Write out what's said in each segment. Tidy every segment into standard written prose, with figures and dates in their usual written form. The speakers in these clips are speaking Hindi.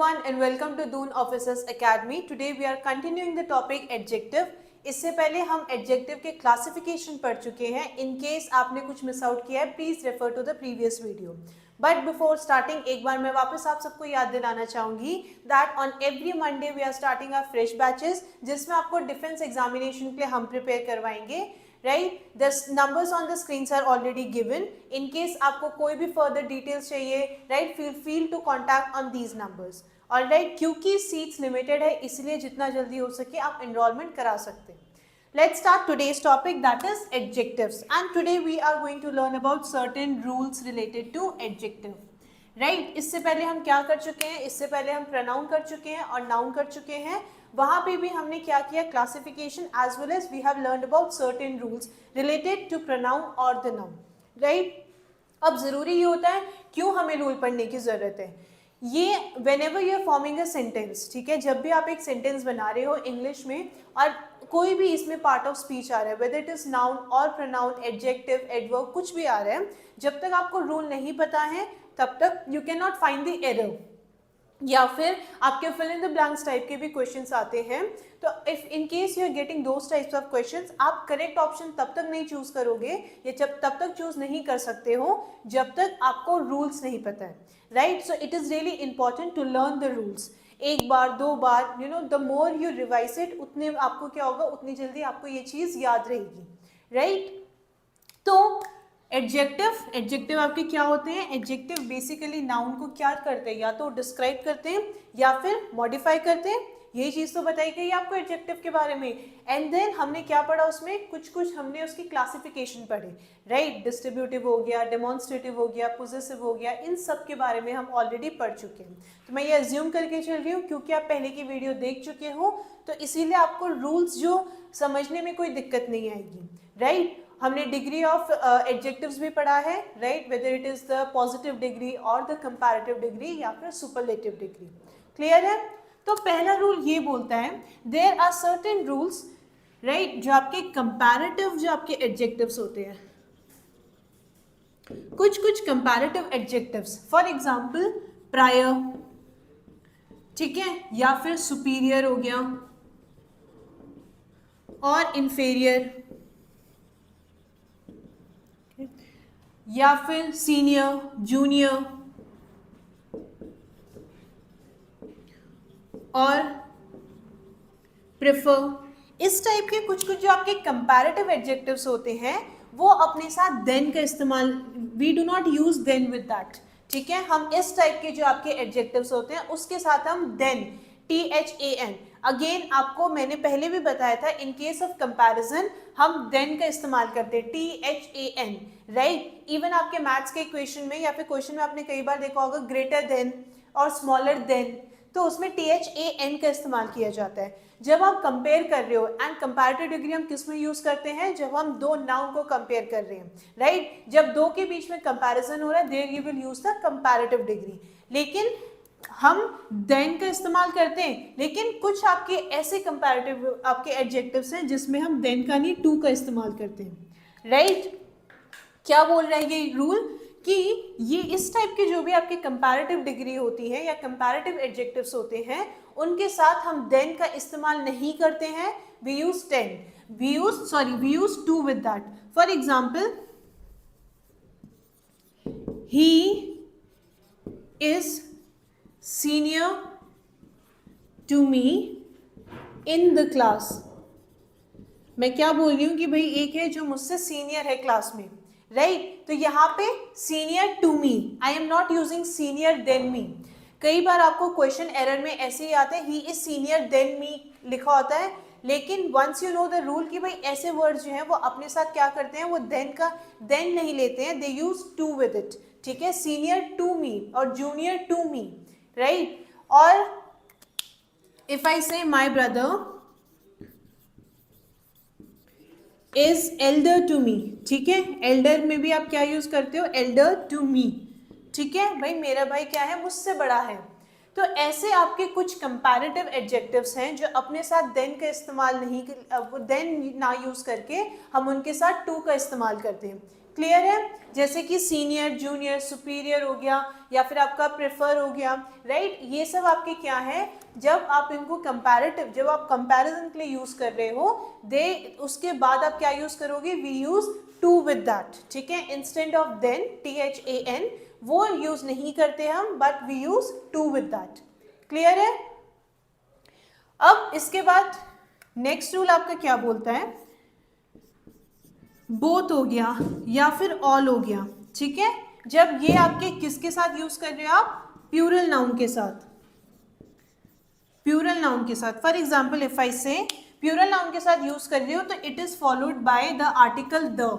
everyone and welcome to Doon Officers Academy. Today we are continuing the topic adjective. इससे पहले हम adjective के classification पढ़ चुके हैं. In case आपने कुछ miss out किया है, please refer to the previous video. But before starting, एक बार मैं वापस आप सबको याद दिलाना चाहूँगी that on every Monday we are starting our fresh batches, जिसमें आपको defense examination के लिए हम prepare करवाएंगे. Right? The numbers on the screens are already given. In case आपको कोई भी further details चाहिए, right? Feel free to contact on these numbers. Alright? क्योंकि seats limited है, इसलिए जितना जल्दी हो सके आप enrollment करा सकते हैं. Let's start today's topic, that is adjectives. And today we are going to learn about certain rules related to adjective. Right? इससे पहले हम क्या कर चुके हैं? इससे पहले हम pronoun कर चुके हैं और noun कर चुके हैं. वहाँ पे भी हमने क्या किया? Classification as well as we have learned about certain rules related to pronoun or the noun. Right? अब ज़रूरी ये होता है क्यों हमें रूल पढ़ने की ज़रूरत है. ये whenever you are forming a sentence, ठीक है, जब भी आप एक sentence बना रहे हो इंग्लिश में और कोई भी इसमें पार्ट ऑफ स्पीच आ रहा है, whether it is noun और pronoun, adjective, adverb, कुछ भी आ रहा है, जब तक आपको रूल नहीं पता है तब तक you cannot find the error. या फिर आपके fill in the blanks type के भी क्वेश्चंस आते हैं. तो if in case you are getting those types of questions, आप करेक्ट ऑप्शन तब तक नहीं चूज करोगे या जब तब तक चूज नहीं कर सकते हो जब तक आपको रूल्स नहीं पता है. Right? So it is really important to learn the rules. एक बार दो बार, you know, the more you revise it, उतने आपको क्या होगा, उतनी जल्दी आपको ये चीज याद रहेगी. राइट? तो एडजेक्टिव आपके क्या होते हैं? एडजेक्टिव बेसिकली नाउन को क्या करते हैं, या तो डिस्क्राइब करते हैं या फिर मॉडिफाई करते हैं. यही चीज तो बताई गई आपको एडजेक्टिव के बारे में. एंड देन हमने क्या पढ़ा उसमें, कुछ हमने उसकी क्लासिफिकेशन पढ़ी. राइट? डिस्ट्रीब्यूटिव हो गया, डेमोन्स्ट्रेटिव हो गया, पोजेसिव हो गया, इन सब के बारे में हम ऑलरेडी पढ़ चुके हैं. तो मैं ये अज्यूम करके चल रही हूँ क्योंकि आप पहले की वीडियो देख चुके हो, तो इसीलिए आपको रूल्स जो समझने में कोई दिक्कत नहीं आएगी. राइट? हमने डिग्री ऑफ एडजेक्टिव्स भी पढ़ा है. Right? Whether it is the positive degree और द कंपैरेटिव डिग्री या फिर सुपरलेटिव डिग्री. क्लियर है? तो पहला रूल ये बोलता है there are certain rules, right, जो आपके कंपैरेटिव जो आपके एडजेक्टिव्स होते हैं, कुछ comparative adjectives, for example prior, ठीक है, या फिर सुपीरियर हो गया, और इंफीरियर, या फिर सीनियर, जूनियर, और प्रेफर. इस टाइप के कुछ जो आपके कंपैरेटिव एडजेक्टिव्स होते हैं वो अपने साथ देन का इस्तेमाल, we do not use than with that. ठीक है? हम इस टाइप के जो आपके एडजेक्टिव्स होते हैं उसके साथ हम देन, THAN. अगेन आपको मैंने पहले भी बताया था, इन केस ऑफ कंपैरिजन हम देन का इस्तेमाल करते हैं, THAN. राइट? इवन आपके मैथ्स के इक्वेशन में या फिर क्वेश्चन में आपने कई बार देखा होगा ग्रेटर देन और स्मॉलर देन, तो उसमें THAN का इस्तेमाल किया जाता है जब आप कंपेयर कर रहे हो. एंड कंपैरेटिव डिग्री हम किस में यूज करते हैं? जब हम दो नाउन को कंपेयर कर रहे हैं. राइट? जब दो के बीच में कंपैरिजन हो रहा है, there you will use the comparative degree. लेकिन हम देन का इस्तेमाल करते हैं, लेकिन कुछ आपके ऐसे कंपैरेटिव आपके एडजेक्टिव्स हैं जिसमें हम देन का नहीं, टू का इस्तेमाल करते हैं. राइट? क्या बोल रहा है ये रूल कि ये इस टाइप के जो भी आपके कंपैरेटिव डिग्री होती है या कंपैरेटिव एडजेक्टिव्स होते हैं उनके साथ हम देन का इस्तेमाल नहीं करते हैं. We use we use to with that. For example, he is senior to me in the class. मैं क्या बोल रही हूँ कि भाई एक है जो मुझसे सीनियर है क्लास में. राइट? तो यहाँ पे senior to me, I am not using senior than me. कई बार आपको क्वेश्चन एरर में ऐसे ही आते हैं, he is senior than me लिखा होता है, लेकिन once you know the rule कि भाई ऐसे वर्ड्स जो हैं वो अपने साथ क्या करते हैं, वो देन नहीं लेते हैं, they use to with it. ठीक है? सीनियर टू मी और जूनियर टू मी. राइट? और if I say my brother is elder to me, ठीक है, एल्डर में भी आप क्या यूज करते हो? Elder to me. ठीक है? भाई मेरा भाई क्या है, मुझसे बड़ा है. तो ऐसे आपके कुछ कंपैरेटिव एडजेक्टिव्स हैं जो अपने साथ देन का इस्तेमाल नहीं, देन ना यूज करके हम उनके साथ टू का इस्तेमाल करते हैं. क्लियर है? जैसे कि सीनियर, जूनियर, सुपीरियर हो गया, या फिर आपका प्रेफर हो गया, राइट? ये सब आपके क्या है, जब आप इनको कंपैरेटिव, जब आप कंपैरिजन के लिए यूज कर रहे हो, उसके बाद आप क्या यूज करोगे? We use to with that, ठीक है? इंस्टेंट ऑफ देन, THAN, वो यूज नहीं करते हम, but we use to with that. Clear है? अब इसके बाद नेक्स्ट रूल आपका क्या बोलता है? बोथ हो गया या फिर ऑल हो गया, ठीक है? जब ये आपके किसके साथ यूज कर रहे हो आप? प्लूरल नाउन के साथ, प्लूरल नाउन के साथ। फॉर एग्जाम्पल इफ आई से प्लूरल नाउन के साथ यूज कर रही हो तो it is followed by the article the,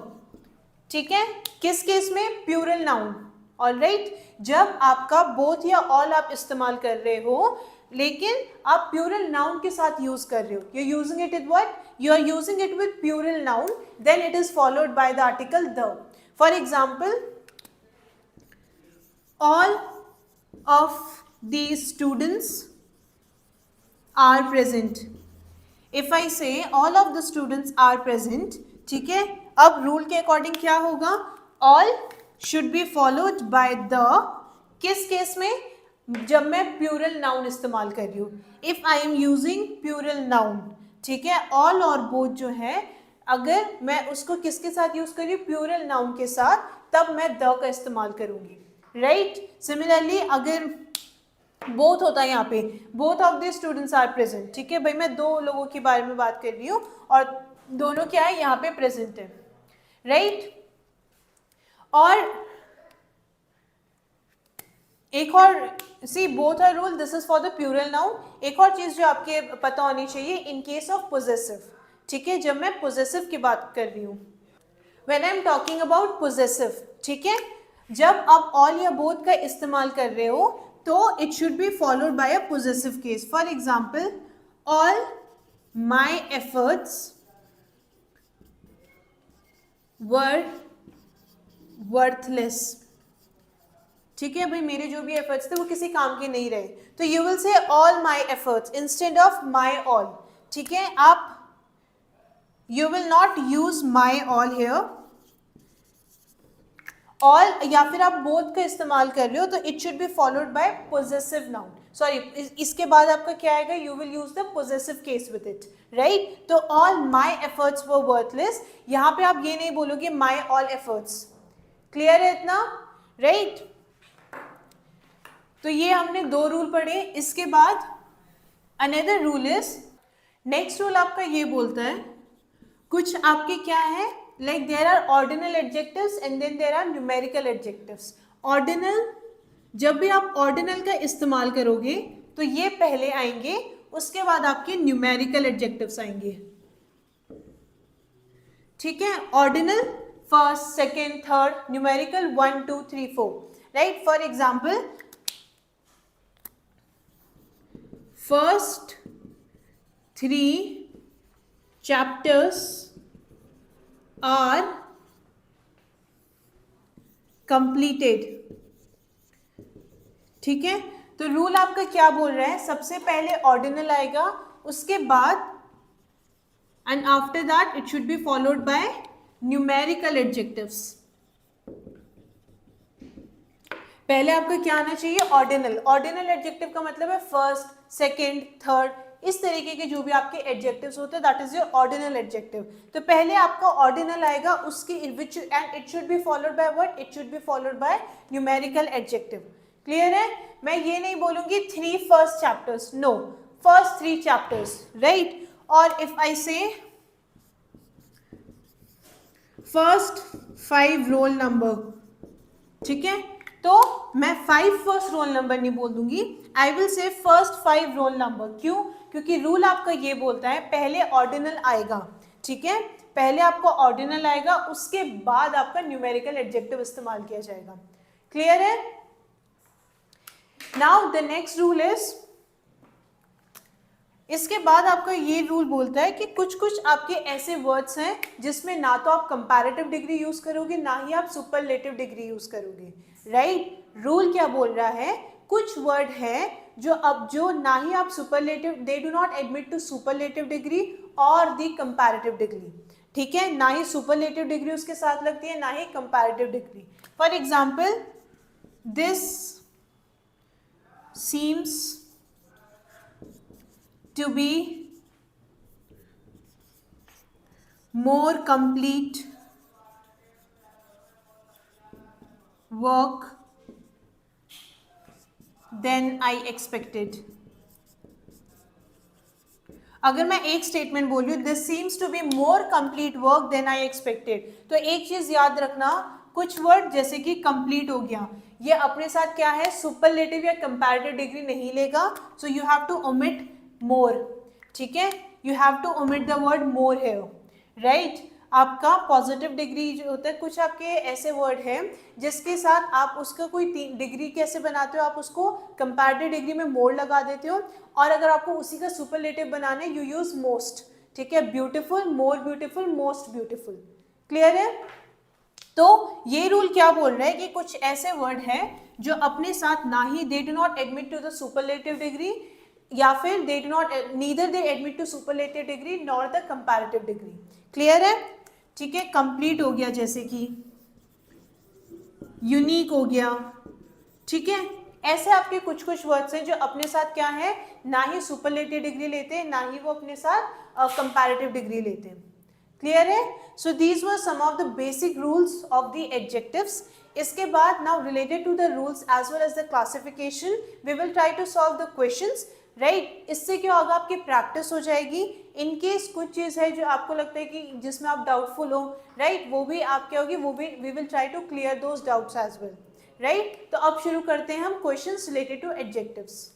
ठीक है? किस केस में? Plural noun. ऑलराइट, जब आपका बोथ या ऑल आप इस्तेमाल कर रहे हो, लेकिन आप प्लूरल नाउन के साथ यूज कर रहे हो, you are using it with what? You are using it with plural noun, then it is followed by the article the. For example, all of these students are present. If I say all of the students are present, ठीक है? अब रूल के अकॉर्डिंग क्या होगा? all should be followed by the, किस केस में? जब मैं प्लूरल नाउन इस्तेमाल कर रही हूँ। If I am using plural noun, ठीक है? ऑल और बोथ जो है, अगर मैं उसको किसके साथ यूज कर रही हूँ? प्लूरल नाउन के साथ, तब मैं द का इस्तेमाल करूंगी, राइट? सिमिलरली अगर बोथ होता है यहाँ पे, both of the students are present, ठीक है भाई? मैं दो लोगों के बारे में बात कर रही हूँ और दोनों क्या है यहाँ पे प्रेजेंट है, राइट? और एक और C both are rule, this is for the plural noun. एक और चीज जो आपके पता होनी चाहिए, इन केस ऑफ पोजेसिव, ठीक है? जब मैं पोजेसिव की बात कर रही हूँ, when I am talking about possessive, ठीक है? जब आप ऑल या बोथ का इस्तेमाल कर रहे हो तो it should be followed bye a possessive case. For example, all my efforts were worthless, ठीक है भाई? मेरे जो भी एफर्ट्स थे वो किसी काम के नहीं रहे, तो you will say all my efforts instead of my all, ठीक है? आप you will not use my all here, all या फिर आप बोथ का इस्तेमाल कर रहे हो तो it should be followed by possessive noun. Sorry, इसके बाद आपका क्या आएगा? You will use the possessive case with it, right? तो all my efforts were worthless, यहाँ पे आप ये नहीं बोलोगे माई ऑल एफर्ट्स। क्लियर है इतना, राइट? तो ये हमने दो रूल पढ़े। इसके बाद another rule is, next rule आपका ये बोलता है, कुछ आपके क्या है, like there are ordinal adjectives and then there are numerical adjectives. Ordinal, जब भी आप ऑर्डिनल का इस्तेमाल करोगे तो ये पहले आएंगे, उसके बाद आपके न्यूमेरिकल एडजेक्टिव्स आएंगे, ठीक है? Ordinal first, second, third, numerical 1 2 3 4, right? For example, first 3 chapters are completed, ठीक है? तो रूल आपका क्या बोल रहा है? सबसे पहले ऑर्डिनल आएगा, उसके बाद and after that it should be followed by numerical adjectives. पहले आपका क्या आना चाहिए? ऑर्डिनल। ऑर्डिनल एडजेक्टिव का मतलब है फर्स्ट, सेकेंड, थर्ड, इस तरीके के जो भी आपके एडजेक्टिव्स होते हैं, that is your ordinal adjective. तो पहले आपका ऑर्डिनल आएगा, उसकी which and it should be followed by what? It should be followed by numerical adjective. Clear है? मैं ये नहीं बोलूंगी 3 first chapters, no, first 3 chapters, right? और if I say first 5 roll number, ठीक है? तो मैं 5 फर्स्ट रोल नंबर नहीं बोल दूंगी, I will say first 5 roll number. क्यों? क्योंकि रूल आपका ये बोलता है पहले ऑर्डिनल आएगा, ठीक है? पहले आपको ऑर्डिनल आएगा, उसके बाद आपका न्यूमेरिकल एडजेक्टिव इस्तेमाल किया जाएगा। क्लियर है? Now the next rule is, इसके बाद आपका ये रूल बोलता है कि कुछ कुछ आपके ऐसे वर्ड्स हैं जिसमें ना तो आप कंपैरेटिव डिग्री यूज करोगे, ना ही आप सुपरलेटिव डिग्री यूज करोगे, राइट? रूल क्या बोल रहा है? कुछ वर्ड है जो ना ही आप superlative, they do not admit to superlative degree और दी कंपैरेटिव डिग्री, ठीक है, ना ही सुपरलेटिव डिग्री उसके साथ लगती है, ना ही comparative degree. For example, this seems to be more complete work than I expected। अगर मैं एक स्टेटमेंट बोल रही हूँ, this seems to be more complete work than I expected, तो एक चीज याद रखना, कुछ वर्ड जैसे कि कंप्लीट हो गया, ये अपने साथ क्या है, सुपरलेटिव या कंपैरेटिव डिग्री नहीं लेगा, so you have to omit more. ठीक है, you have to omit the word more here, right. आपका पॉजिटिव डिग्री जो होता है, कुछ आपके ऐसे वर्ड हैं जिसके साथ आप उसका कोई डिग्री कैसे बनाते हो, आप उसको कंपैरेटिव डिग्री में मोर लगा देते हो, और अगर आपको उसी का सुपरलेटिव बनाना है, यू यूज मोस्ट। ठीक है, beautiful, more beautiful, most beautiful. Clear है? तो ये रूल क्या बोल रहा है कि कुछ ऐसे वर्ड हैं जो अपने साथ ना ही they do not admit to the superlative degree, या फिर they do not, neither they admit to superlative degree nor the comparative degree. Clear है? ठीक है, कंप्लीट हो गया, जैसे कि यूनिक हो गया। ठीक है, ऐसे आपके कुछ कुछ वर्ड्स हैं जो अपने साथ क्या है, ना ही सुपरलेटिव डिग्री लेते हैं, ना ही वो अपने साथ कंपैरेटिव डिग्री लेते हैं। क्लियर है? So these were some of the basic rules of the adjectives. इसके बाद now related to the rules as well as the classification, we will try to solve the questions, right. इससे क्या होगा, आपकी प्रैक्टिस हो जाएगी। इन केस कुछ चीज़ है जो आपको लगता है कि जिसमें आप डाउटफुल हो, राइट, वो भी आप क्या होगी, वो भी we will try to clear those doubts as well, right. तो अब शुरू करते हैं हम questions related to adjectives.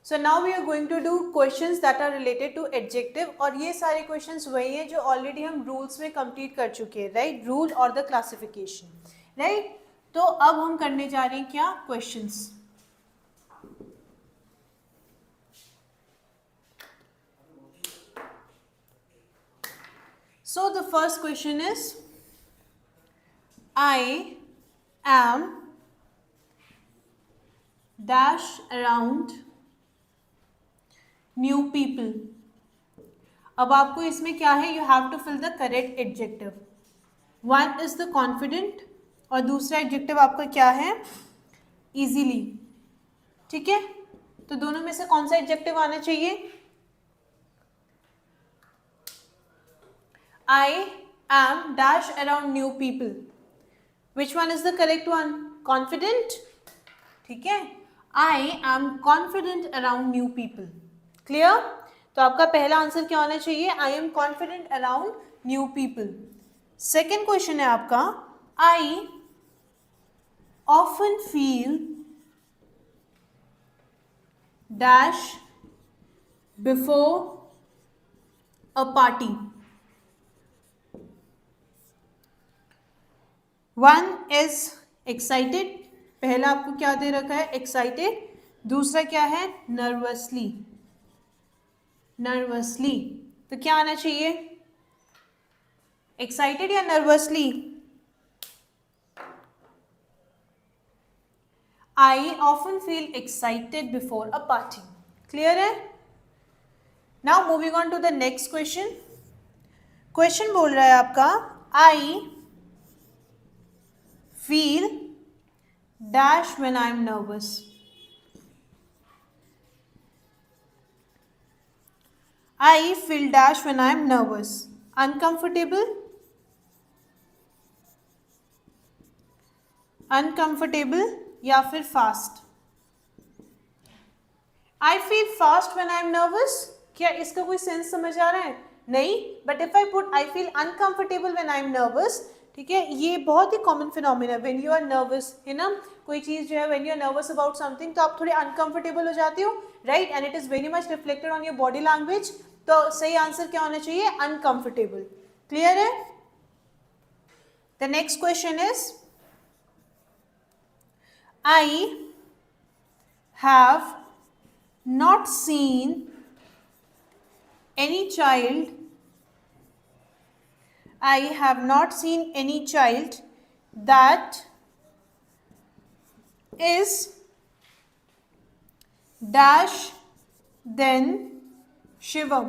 So now we are going to do questions that are related to adjective, और ये सारे questions वही हैं जो already हम rules में complete कर चुके हैं, right, rule और the classification, right। तो अब हम करने जा रहे हैं क्या, questions। So the first question is, I am dash around new people. अब आपको इसमें क्या है, you have to fill the correct adjective. One is the confident, और दूसरा एडजेक्टिव आपका क्या है, इजीली। ठीक है, तो दोनों में से कौन सा एडजेक्टिव आना चाहिए, I am dash around new people, which one is the correct one, confident. ठीक है, I am confident around new people. Clear? तो आपका पहला आंसर क्या होना चाहिए, I am confident around new people. Second question है आपका, आई often feel dash before a party. One is excited, पहला आपको क्या दे रखा है, एक्साइटेड, दूसरा क्या है, नर्वसली। नर्वसली, तो क्या आना चाहिए, एक्साइटेड या nervously, I often feel excited before a party. Clear है? Now moving on to the next question. Question बोल रहा है आपका, I feel dash when I am nervous. I feel dash when I am nervous, uncomfortable, uncomfortable या फिर fast। I feel fast when I am nervous, क्या इसका कोई सेंस समझ आ रहा है, नहीं, but if I put I feel uncomfortable when I am nervous, ठीक है, ये बहुत ही common phenomena, when you are nervous, है ना, कोई चीज़ जो है when you are nervous about something, तो आप थोड़े अनकंफर्टेबल हो जाते हो, right, and it is very much reflected on your body language. तो सही आंसर क्या होना चाहिए, अनकंफर्टेबल। क्लियर है? The next question is, I have not seen any child, I have not seen any child that is dash than Shivam,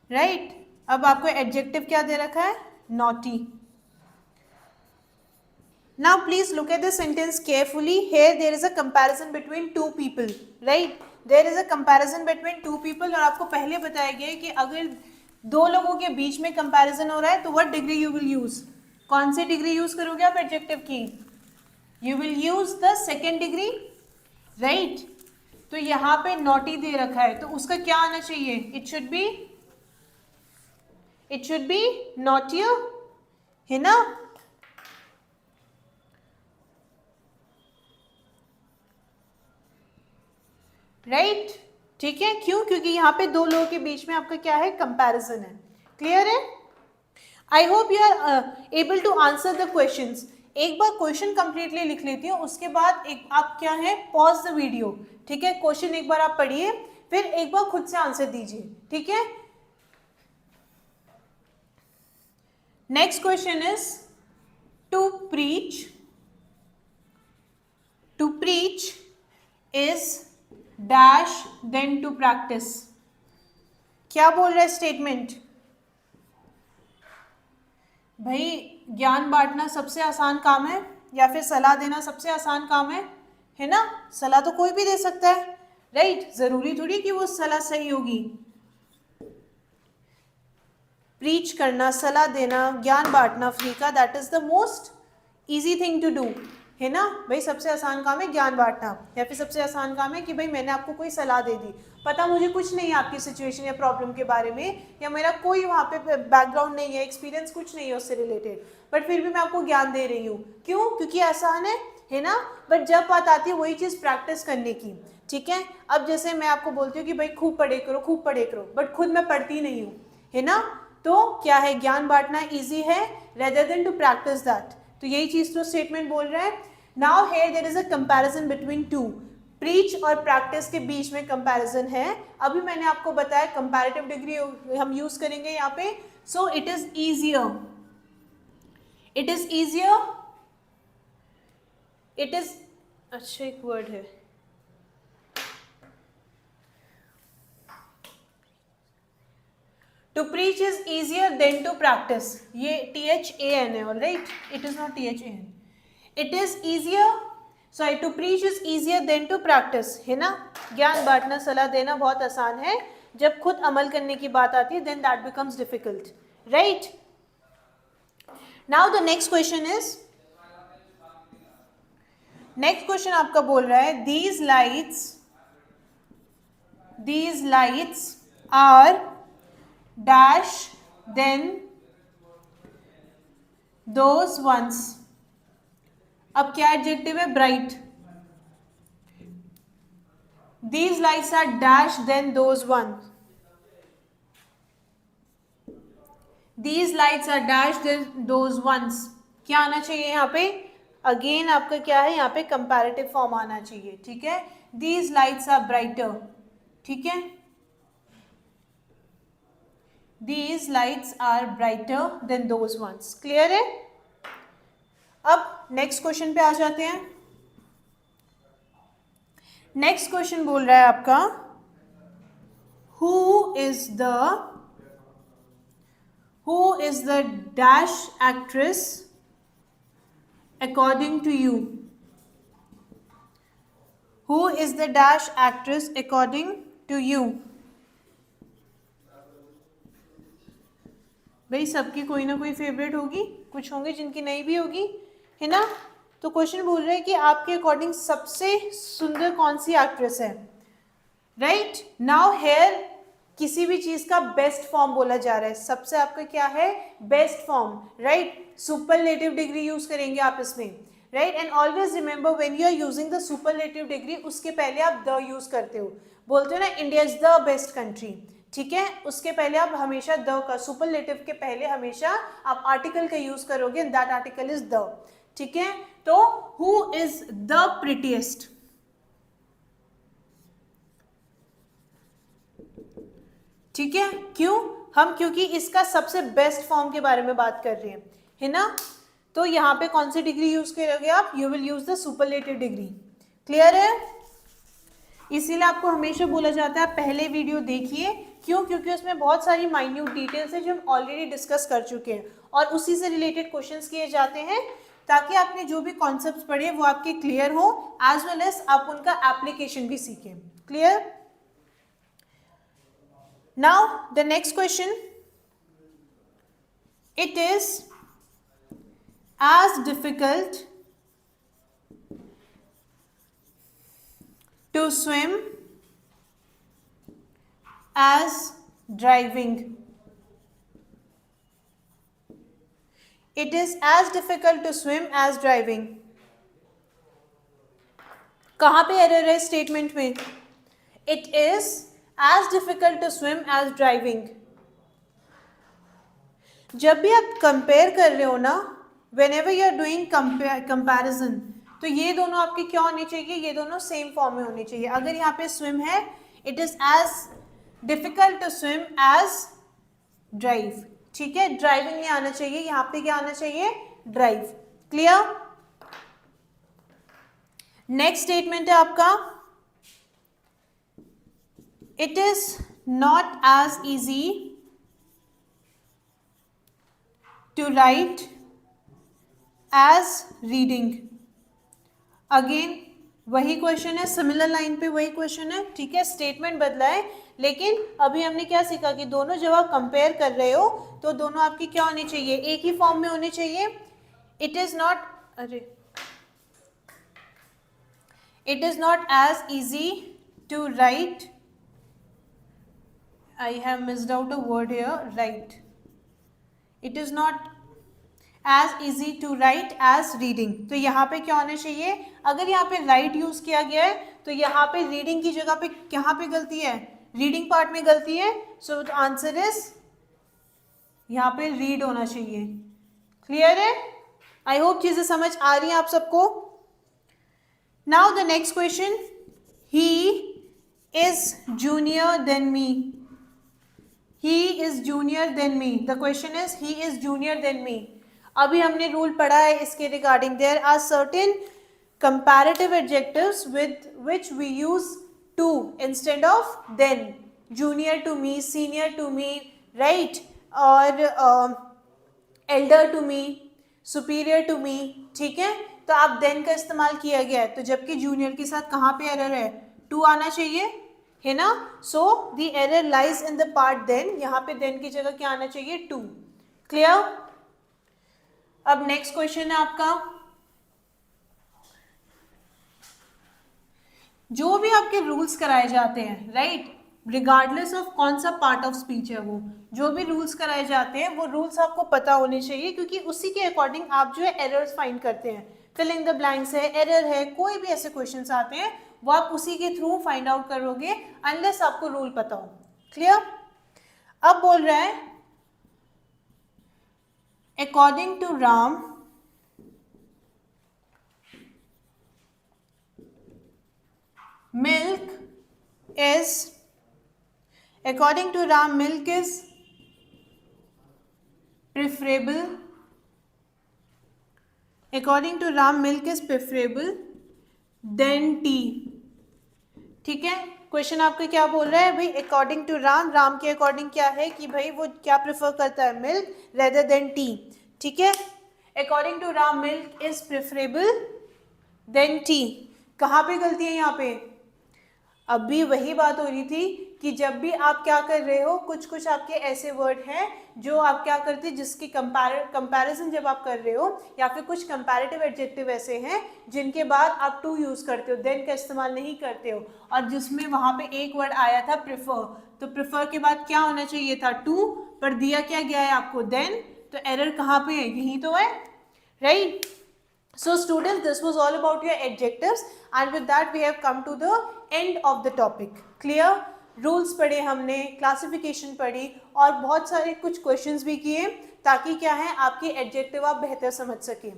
right. अब आपको एडजेक्टिव क्या दे रखा है? Naughty. Now please look at the sentence carefully. Here there is a comparison between two people, right? There is a comparison between two people और आपको पहले बताया गया है कि अगर दो लोगों के बीच में कंपैरिजन हो रहा है तो what degree you will use? कौन सी डिग्री यूज करोगे आप एडजेक्टिव की? You will use the second degree, right? तो यहाँ पे नॉटी दे रखा है तो उसका क्या आना चाहिए? It should be naughtier, है ना? राइट, ठीक है। क्यों? क्योंकि यहाँ पे दो लोगों के बीच में आपका क्या है? कंपैरिजन है। क्लियर है? I hope you are able to answer the questions. एक बार क्वेश्चन कंप्लीटली लिख लेती हूँ, उसके बाद एक आप क्या है, पॉज द वीडियो, ठीक है। क्वेश्चन एक बार आप पढ़िए, फिर एक बार खुद से आंसर दीजिए, ठीक है। Next question is to preach is dash than to practise. क्या बोल रहा है स्टेटमेंट? भाई ज्ञान बांटना सबसे आसान काम है या फिर सलाह देना सबसे आसान काम है ना? सलाह तो कोई भी दे सकता है, राइट? जरूरी थोड़ी कि वो सलाह सही होगी। प्रीच करना, सलाह देना, ज्ञान बांटना फ्री का, that is the most easy thing to do, है ना? भाई सबसे आसान काम है ज्ञान बांटना, या फिर सबसे आसान काम है कि भाई मैंने आपको कोई सलाह दे दी, पता मुझे कुछ नहीं है आपकी सिचुएशन या प्रॉब्लम के बारे में, या मेरा कोई वहाँ पे बैकग्राउंड नहीं है, एक्सपीरियंस कुछ नहीं है उससे रिलेटेड, बट फिर भी मैं आपको ज्ञान दे रही हूँ। क्यों? क्योंकि आसान है ना? बट जब बात आती है वही चीज़ प्रैक्टिस करने की, ठीक है। अब जैसे मैं आपको बोलती हूँ कि भाई खूब पढ़े करो, बट खुद मैं पढ़ती नहीं हूँ, है ना? तो क्या है, ज्ञान बांटना ईजी है rather than to practise that. तो यही चीज तो स्टेटमेंट बोल रहा है। Now here there is a comparison between two, preach और प्रैक्टिस के बीच में कंपैरिजन है। अभी मैंने आपको बताया कंपैरेटिव डिग्री हम यूज करेंगे यहाँ पे। सो इट इज ईजियर, अच्छा एक वर्ड है, to preach is easier than to practice, ये THAN है, alright, it is not THAN, it is easier, sorry, to preach is easier than to practice, है ना? ज्ञान बांटना, सलाह देना बहुत आसान है, जब खुद अमल करने की बात आती है then that becomes difficult, right? Now the next question is, next question आपका बोल रहा है these lights are dash then those ones। अब क्या एडजेक्टिव है? Bright. These lights are dash then those ones, these lights are dash then those ones। क्या आना चाहिए यहाँ पे? अगेन आपका क्या है यहाँ पे? कंपैरेटिव फॉर्म आना चाहिए, ठीक है। These lights are brighter, ठीक है। These lights are brighter than those ones, clear है? अब नेक्स्ट क्वेश्चन पे आ जाते हैं। नेक्स्ट क्वेश्चन बोल रहा है आपका who is the dash actress according to you? Who is the dash actress according to you? भाई सबकी कोई ना कोई फेवरेट होगी, कुछ होंगे जिनकी नहीं भी होगी, है ना? तो क्वेश्चन बोल रहे हैं कि आपके अकॉर्डिंग सबसे सुंदर कौन सी एक्ट्रेस है, राइट? नाउ हेयर किसी भी चीज का बेस्ट फॉर्म बोला जा रहा है, सबसे आपका क्या है? Best form, right? Superlative degree use करेंगे आप इसमें, right? And always remember when you are using the superlative degree, उसके पहले आप द यूज करते हो, बोलते हो ना India is the best country, ठीक है। उसके पहले आप हमेशा द का, सुपरलेटिव के पहले हमेशा आप आर्टिकल का यूज करोगे, दैट आर्टिकल इज द, ठीक है। तो हु इज द प्रिटीएस्ट, ठीक है। क्यों? हम क्योंकि इसका सबसे बेस्ट फॉर्म के बारे में बात कर रहे हैं, है ना? तो यहाँ पे कौन सी डिग्री यूज करोगे आप? You will use the superlative degree, clear है? इसीलिए आपको हमेशा बोला जाता है आप पहले वीडियो देखिए। क्यों? क्योंकि उसमें बहुत सारी माइन्यूट डिटेल्स है जो हम ऑलरेडी डिस्कस कर चुके हैं और उसी से रिलेटेड क्वेश्चंस किए जाते हैं, ताकि आपने जो भी कॉन्सेप्ट्स पढ़े वो आपके क्लियर हो, एज वेल एज आप उनका एप्लीकेशन भी सीखें। Clear? Now the next question, it is as difficult to swim as driving. It is as difficult to swim as driving. कहाँ पे एरर है स्टेटमेंट में? It is as difficult to swim as driving. जब भी आप कंपेयर कर रहे हो ना, whenever you are doing comparison, तो ये दोनों आपके क्या होने चाहिए? ये दोनों सेम फॉर्म में होने चाहिए। अगर यहाँ पे स्विम है, it is as difficult to swim as drive. ठीक है, ड्राइविंग नहीं आना चाहिए, यहाँ पे क्या आना चाहिए? ड्राइव। क्लियर? नेक्स्ट स्टेटमेंट है आपका, it is not as easy to write as reading. Again वही क्वेश्चन है, सिमिलर लाइन पे वही क्वेश्चन है। ठीक है, स्टेटमेंट बदला है, लेकिन अभी हमने क्या सीखा कि दोनों जब आप कंपेयर कर रहे हो तो दोनों आपकी क्या होनी चाहिए? एक ही फॉर्म में होने चाहिए। It is not as easy to write, I have missed out a word here, right. It is not as easy to write as reading. तो यहाँ पे क्या होना चाहिए? अगर यहाँ पे राइट यूज किया गया है तो यहाँ पे रीडिंग की जगह पे कहाँ पे गलती है? रीडिंग पार्ट में गलती है। सो द आंसर इज यहाँ पे रीड होना चाहिए। क्लियर है? आई होप चीजें समझ आ रही हैं आप सबको। Now the next question, he is junior than me. He is junior than me. The question is he is junior than me. अभी हमने रूल पढ़ा है इसके regarding, there are certain comparative adjectives with which we use to instead of than. Junior to me, senior to me, right, और elder to me, superior to me. ठीक है, तो आप देन का इस्तेमाल किया गया है, तो जबकि जूनियर के साथ कहाँ पे एरर है? टू आना चाहिए, है ना? So the error lies in the part than. यहाँ पे देन की जगह क्या आना चाहिए? टू। क्लियर? अब नेक्स्ट क्वेश्चन है आपका, जो भी आपके रूल्स कराए जाते हैं, राइट, रिगार्डलेस ऑफ कौन सा पार्ट ऑफ स्पीच है, वो जो भी रूल्स कराए जाते हैं वो रूल्स आपको पता होने चाहिए, क्योंकि उसी के अकॉर्डिंग आप जो है एरर्स फाइंड करते हैं। फिल इन द ब्लैंक्स है, एरर है, कोई भी ऐसे क्वेश्चंस आते हैं वो आप उसी के थ्रू फाइंड आउट करोगे, अनलेस आपको रूल पता हो। क्लियर? अब बोल रहा है, according to Ram milk is preferable than tea. ठीक है, क्वेश्चन आपको क्या बोल रहा है भाई? अकॉर्डिंग टू राम, राम के अकॉर्डिंग क्या है कि भाई वो क्या प्रेफर करता है? Milk rather than tea. ठीक है, according to Ram milk is preferable than tea. कहाँ पे गलती है यहाँ पे? अब भी वही बात हो रही थी कि जब भी आप क्या कर रहे हो, कुछ कुछ आपके ऐसे वर्ड हैं जो आप क्या करते हैं, जिसकी कंपैरिजन जब आप कर रहे हो, या फिर कुछ कंपैरेटिव एडजेक्टिव ऐसे हैं जिनके बाद आप टू यूज करते हो, देन का इस्तेमाल नहीं करते हो, और जिसमें वहां पे एक वर्ड आया था प्रेफर, तो प्रेफर के बाद क्या होना चाहिए था? टू, पर दिया क्या गया है आपको? देन। तो एरर कहाँ पे है? यही तो है, right? So students, this was all about your adjectives, and with that we have come to the end of the topic. Clear? Rules पढ़े हमने, क्लासिफिकेशन पढ़ी, और बहुत सारे कुछ क्वेश्चंस भी किए, ताकि क्या है आपके एडजेक्टिव आप बेहतर समझ सकें।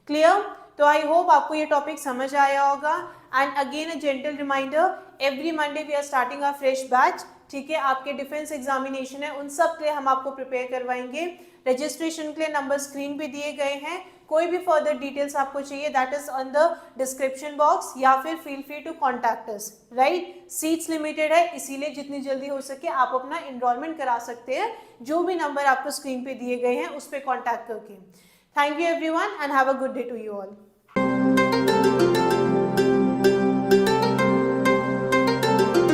क्लियर? तो आई होप आपको ये टॉपिक समझ आया होगा। And again a gentle reminder, every Monday we are starting a fresh batch. ठीक है, आपके डिफेंस एग्जामिनेशन है, उन सब के लिए हम आपको प्रिपेयर करवाएंगे। रजिस्ट्रेशन के लिए नंबर स्क्रीन पे दिए गए हैं, कोई भी फर्दर डिटेल्स आपको चाहिए that is on the description box या फिर feel free to contact us, right. Seats limited है, इसीलिए जितनी जल्दी हो सके आप अपना एनरोलमेंट करा सकते हैं, जो भी नंबर आपको स्क्रीन पे दिए गए हैं उस पर कॉन्टैक्ट करके। Thank you everyone and have a good day to you all.